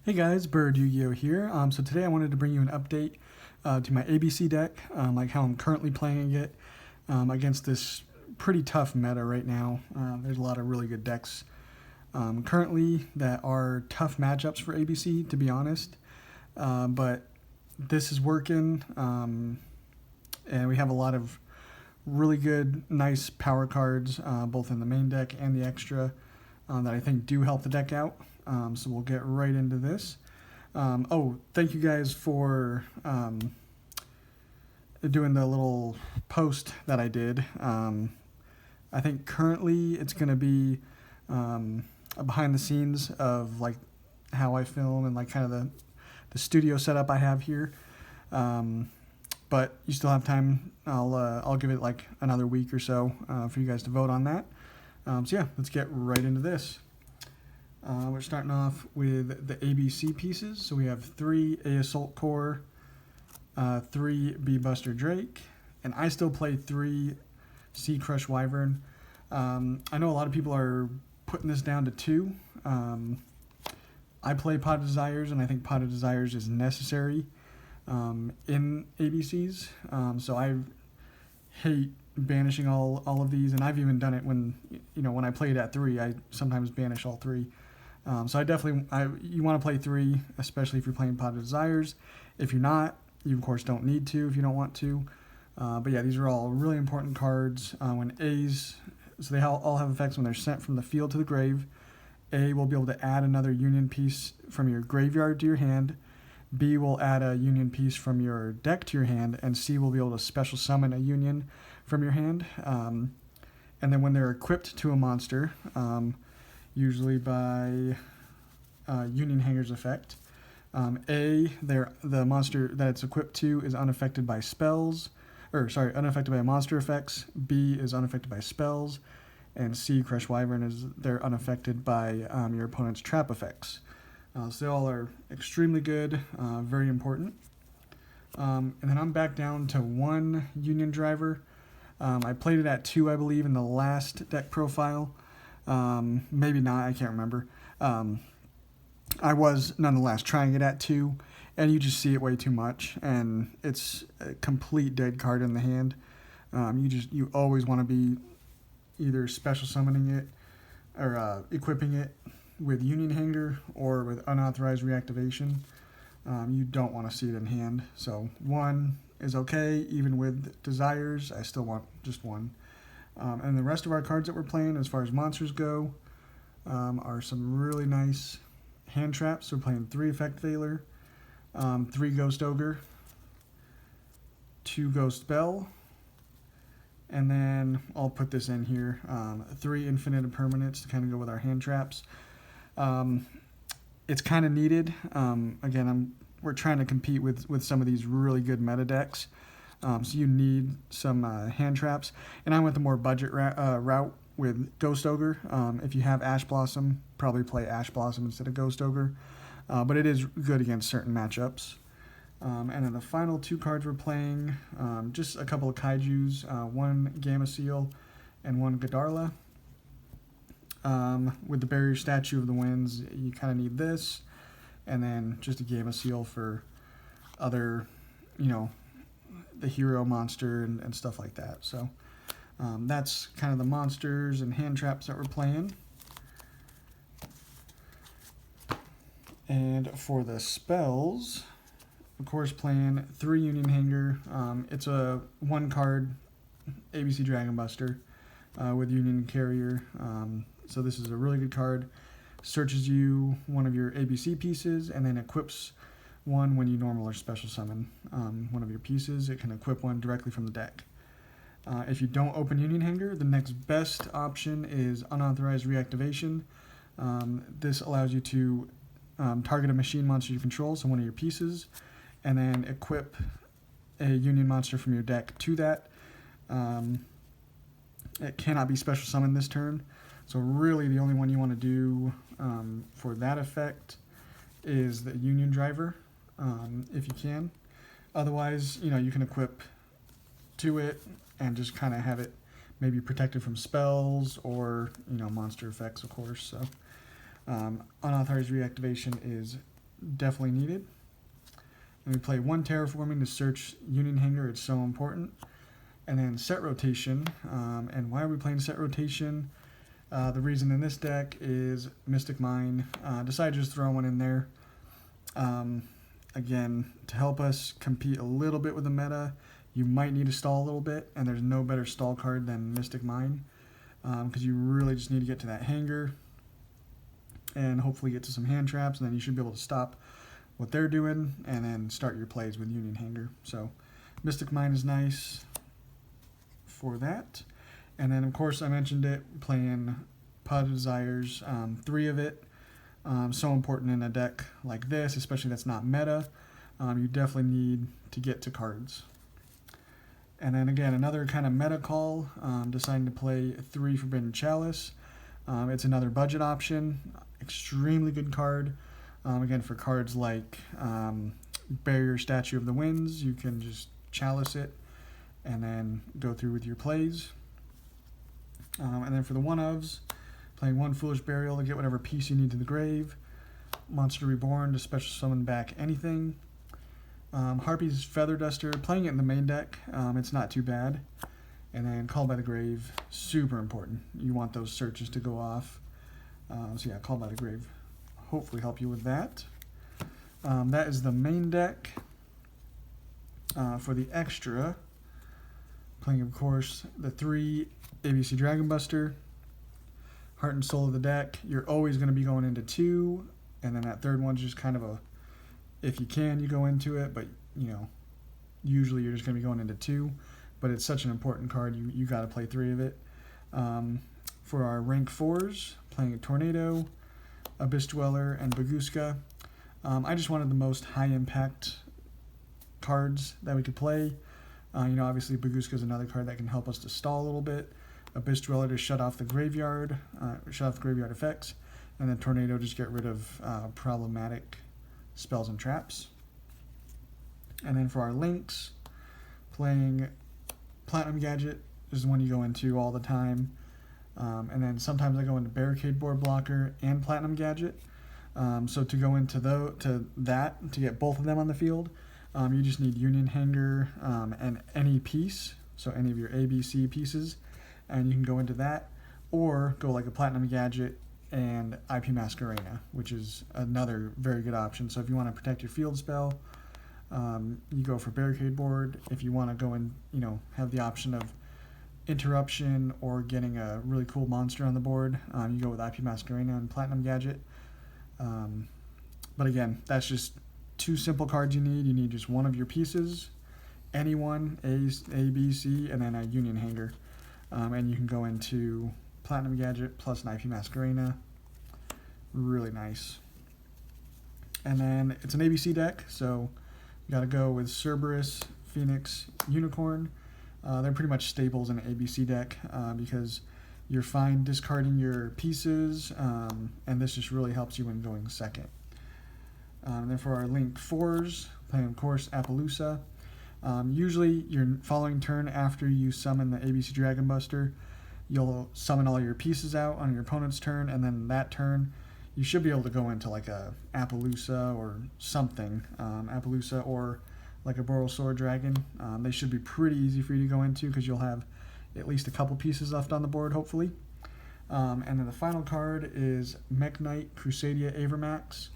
Hey guys, Bird Yugioh here. So today I wanted to bring you an update to my ABC deck, like how I'm currently playing it against this pretty tough meta right now. There's a lot of really good decks currently that are tough matchups for ABC, to be honest. But this is working, and we have a lot of really good, nice power cards, both in the main deck and the extra, that I think do help the deck out. So we'll get right into this. Thank you guys for doing the little post that I did. I think currently it's going to be a behind the scenes of like how I film and like kind of the studio setup I have here. But you still have time. I'll give it like another week or so for you guys to vote on that. So yeah, let's get right into this. We're starting off with the ABC pieces. So we have 3 A Assault Core, 3 B Buster Drake, and I still play 3 C Crush Wyvern. I know a lot of people are putting this down to 2. I play Pot of Desires, and I think Pot of Desires is necessary in ABCs. So I hate banishing all of these, and I've even done it when I played at 3. I sometimes banish all 3. So you want to play 3, especially if you're playing Pot of Desires. If you're not, you of course don't need to if you don't want to. But yeah, these are all really important cards. When A's, so they all have effects when they're sent from the field to the grave. A will be able to add another union piece from your graveyard to your hand. B will add a union piece from your deck to your hand, and C will be able to special summon a union from your hand. And then when they're equipped to a monster, usually by Union Hanger's effect. The monster that it's equipped to is unaffected by unaffected by monster effects. B is unaffected by spells, and C, Crush Wyvern, they're unaffected by your opponent's trap effects. So they all are extremely good, very important. And then I'm back down to 1 Union Driver. I played it at 2, I believe, in the last deck profile. Maybe not, I can't remember. I was nonetheless trying it at 2, and you just see it way too much, and it's a complete dead card in the hand. You always want to be either special summoning it or equipping it with Union Hanger or with unauthorized reactivation. You don't want to see it in hand. So 1 is okay, even with Desires. I still want just 1. And the rest of our cards that we're playing, as far as monsters go, are some really nice hand traps. So we're playing 3 Effect Veiler, 3 Ghost Ogre, 2 Ghost Bell, and then I'll put this in here, 3 Infinite Impermanents to kind of go with our hand traps. It's kind of needed. We're trying to compete with some of these really good meta decks. So you need some hand traps. And I went the more budget route with Ghost Ogre. If you have Ash Blossom, probably play Ash Blossom instead of Ghost Ogre. But it is good against certain matchups. And then the final 2 cards we're playing, just a couple of Kaijus, 1 Gamma Seal and 1 Godarla. With the Barrier Statue of the Winds, you kind of need this. And then just a Gamma Seal for other, the hero monster and stuff like that. So that's kind of the monsters and hand traps that we're playing. And for the spells, of course, playing 3 Union Hanger. It's a 1 card ABC Dragon Buster with Union Carrier. So this is a really good card. Searches you one of your ABC pieces and then equips 1 when you normal or special summon one of your pieces. It can equip 1 directly from the deck. If you don't open Union Hanger, the next best option is unauthorized reactivation. This allows you to target a machine monster you control, so one of your pieces, and then equip a Union monster from your deck to that. It cannot be special summoned this turn. So really the only one you want to do for that effect is the Union Driver, if you can. Otherwise, you can equip to it and just kind of have it maybe protected from spells or, monster effects, of course. So unauthorized reactivation is definitely needed. And we play 1 terraforming to search Union Hanger. It's so important. And then set rotation. And why are we playing set rotation? The reason in this deck is Mystic Mine. Decided to just throw one in there. Again, to help us compete a little bit with the meta, you might need to stall a little bit, and there's no better stall card than Mystic Mine, because you really just need to get to that hanger and hopefully get to some hand traps, and then you should be able to stop what they're doing and then start your plays with Union Hanger. So Mystic Mine is nice for that. And then, of course, I mentioned it, playing Pod of Desires, 3 of it. So important in a deck like this, especially that's not meta. You definitely need to get to cards. And then again, another kind of meta call, deciding to play 3 Forbidden Chalice. It's another budget option, extremely good card. Again, for cards like Barrier Statue of the Winds, you can just chalice it and then go through with your plays. And then for the 1-ofs, playing 1 Foolish Burial to get whatever piece you need to the grave. Monster Reborn to special summon back anything. Harpy's Feather Duster, playing it in the main deck, it's not too bad. And then Called by the Grave, super important. You want those searches to go off. So yeah, Called by the Grave, hopefully help you with that. That is the main deck. For the extra, playing of course the 3 ABC Dragon Buster. Heart and Soul of the deck, you're always going to be going into 2, and then that third one's just kind of a, if you can, you go into it, but you know, usually you're just going to be going into 2, but it's such an important card, you got to play 3 of it. For our rank 4s, playing a Tornado, Abyss Dweller, and Baguska. I just wanted the most high impact cards that we could play. You know, obviously Baguska is another card that can help us to stall a little bit. Abyss Dweller to shut off the graveyard, effects, and then Tornado just get rid of problematic spells and traps. And then for our links, playing Platinum Gadget is the one you go into all the time. And then sometimes I go into Barricade Board Blocker and Platinum Gadget. So to go into that, to get both of them on the field, you just need Union Hanger and any piece, so any of your ABC pieces, and you can go into that, or go like a Platinum Gadget and IP Masquerena, which is another very good option. So if you want to protect your field spell, you go for Barricade Board. If you want to go and, you know, have the option of interruption or getting a really cool monster on the board, you go with IP Masquerena and Platinum Gadget. But again, that's just 2 simple cards you need. You need just one of your pieces, any one, A, B, C, and then a Union Hanger. And you can go into Platinum Gadget plus an IP Masquerena. Really nice. And then it's an ABC deck, so you got to go with Cerberus, Phoenix, Unicorn. They're pretty much staples in an ABC deck because you're fine discarding your pieces, and this just really helps you when going second. And then for our Link 4s, playing of course Appaloosa. Usually your following turn after you summon the ABC Dragon Buster, you'll summon all your pieces out on your opponent's turn, and then that turn you should be able to go into like a Appaloosa or something, Appaloosa or like a Borrelsaur Dragon. They should be pretty easy for you to go into because you'll have at least a couple pieces left on the board, hopefully. And then the final card is Mech Knight Crusadia Avermax.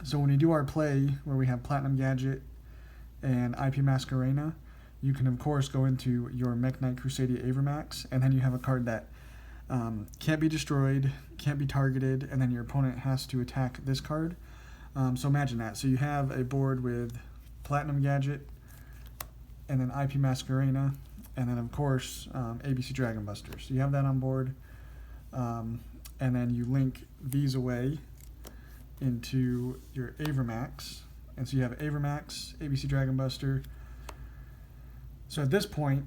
So when you do our play where we have Platinum Gadget and IP Masquerena, you can of course go into your Mech Knight Crusadia Avermax, and then you have a card that can't be destroyed, can't be targeted, and then your opponent has to attack this card. So imagine that. So you have a board with Platinum Gadget, and then IP Masquerena, and then of course ABC Dragon Buster. So you have that on board, and then you link these away into your Avermax, and so you have Avermax, ABC Dragon Buster. So at this point,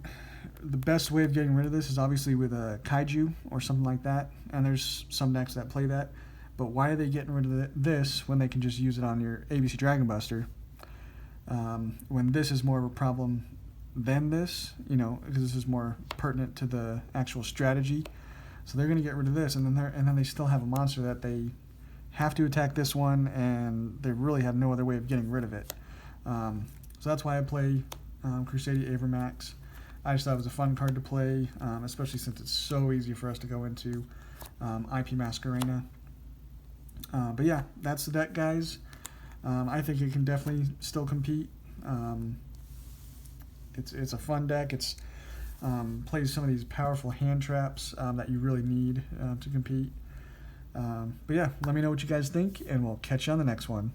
the best way of getting rid of this is obviously with a Kaiju or something like that, and there's some decks that play that. But why are they getting rid of this when they can just use it on your ABC Dragon Buster? When this is more of a problem than this, you know, because this is more pertinent to the actual strategy. So they're going to get rid of this, and then they still have a monster that they have to attack this one, and they really have no other way of getting rid of it. So that's why I play Crusadia Avermax. I just thought it was a fun card to play, especially since it's so easy for us to go into IP Masquerena. But yeah, that's the deck, guys. I think it can definitely still compete. It's a fun deck. It's plays some of these powerful hand traps that you really need to compete. But yeah, let me know what you guys think, and we'll catch you on the next one.